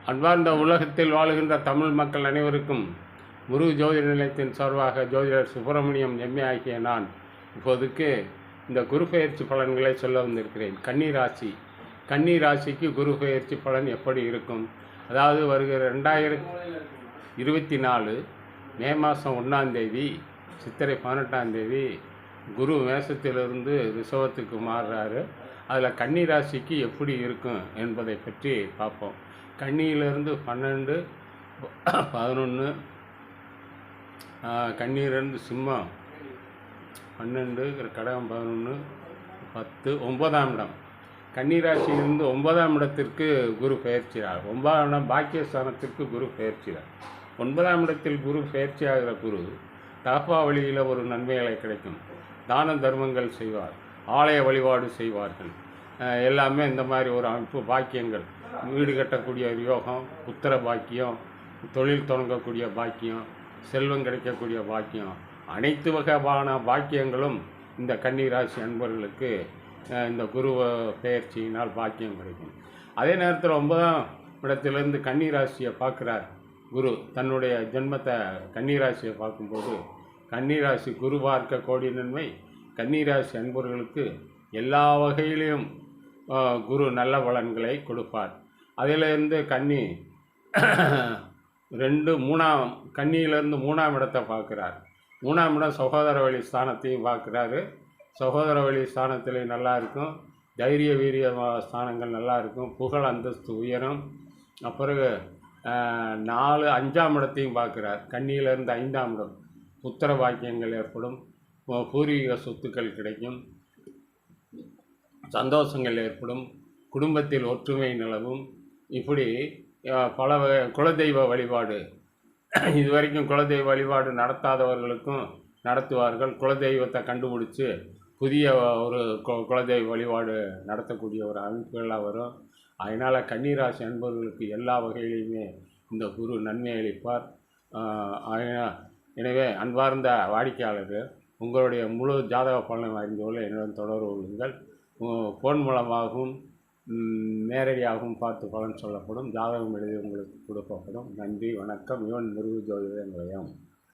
அன்பார்ந்த உலகத்தில் வாழுகின்ற தமிழ் மக்கள் அனைவருக்கும் குரு ஜோதிட நிலையத்தின் சார்பாக ஜோதிடர் சுப்பிரமணியம் எம்ஏ ஆகிய நான் இப்போதுக்கு இந்த குரு பெயர்ச்சி பலன்களை சொல்ல வந்திருக்கிறேன். கன்னி ராசிக்கு குரு பெயர்ச்சி பலன் எப்படி இருக்கும்? அதாவது வருகிற 2024 மே மாதம் 1ஆம் தேதி சித்திரை 18ஆம் தேதி குரு மேசத்திலிருந்து ரிஷபத்துக்கு மாறுறாரு. அதில் கன்னி ராசிக்கு எப்படி இருக்கும் என்பதை பற்றி பார்ப்போம். கன்னியிலிருந்து 12, 11, கன்னியிலிருந்து சிம்மம் 12, கடகம் 11, 10, 9ஆம் இடம். கன்னிராசியிலிருந்து 9ஆம் இடத்திற்கு குரு பெயர்ச்சியார். 9ஆம் இடம் பாக்கியஸ்தானத்திற்கு குரு பெயர்ச்சியார். 9ஆம் இடத்தில் குரு பெயர்ச்சியாகிற குரு தகப்பா வழியில் ஒரு நன்மைகளை கிடைக்கும். தான தர்மங்கள் செய்வார், ஆலய வழிபாடு செய்வார்கள். எல்லாமே இந்த மாதிரி ஒரு அமைப்பு பாக்கியங்கள், வீடு கட்டக்கூடிய யோகம், புத்திர பாக்கியம், தொழில் தொடங்கக்கூடிய பாக்கியம், செல்வம் கிடைக்கக்கூடிய பாக்கியம், அனைத்து வகையான பாக்கியங்களும் இந்த கன்னிராசி அன்பர்களுக்கு இந்த குரு பெயர்ச்சியினால் பாக்கியம் கிடைக்கும். அதே நேரத்தில் 9ஆம் இடத்திலிருந்து கன்னிராசியை பார்க்குறார் குரு. தன்னுடைய ஜென்மத்தை கன்னிராசியை பார்க்கும்போது கன்னிராசி குரு பார்க்க கோடி நன்மை. கன்னிராசி அன்பர்களுக்கு எல்லா வகையிலையும் குரு நல்ல பலன்களை கொடுப்பார். அதிலிருந்து கன்னி 3ஆம் கன்னியிலிருந்து 3ஆம் இடத்தை பார்க்குறார். 3ஆம் இடம் சகோதர வழி ஸ்தானத்தையும் பார்க்குறாரு. சகோதர வழி ஸ்தானத்தில் நல்லா இருக்கும். தைரிய வீரிய ஸ்தானங்கள் நல்லா இருக்கும். புகழ் அந்தஸ்து உயரும். அப்புறம் 5ஆம் இடத்தையும் பார்க்குறார். கன்னியிலிருந்து 5ஆம் இடம் புத்திர பாக்கியங்கள் ஏற்படும். பூர்வீக சொத்துக்கள் கிடைக்கும். சந்தோஷங்கள் ஏற்படும். குடும்பத்தில் ஒற்றுமை நிலவும். இப்படி பல குலதெய்வ வழிபாடு, இதுவரைக்கும் குலதெய்வ வழிபாடு நடத்தாதவர்களுக்கும் நடத்துவார்கள். குலதெய்வத்தை கண்டுபிடிச்சி புதிய ஒரு குலதெய்வ வழிபாடு நடத்தக்கூடிய ஒரு அமைப்புகளாக வரும். அதனால் கன்னிராசி அன்பர்களுக்கு எல்லா வகையிலையுமே இந்த குரு நன்மை அளிப்பார். எனவே அன்பார்ந்த வாடிக்கையாளர்கள், உங்களுடைய முழு ஜாதக பலனை அறிந்து கொள்ள என்னுடன் தொடர்பு கொள்ளுங்கள். ஃபோன் மூலமாகவும் நேரடியாகவும் பார்த்து பலன் சொல்லப்படும். ஜாதகம் எழுதி உங்களுக்கு கொடுக்கப்படும். நன்றி, வணக்கம். இவன் முருகு ஜோதிட நிலையம்.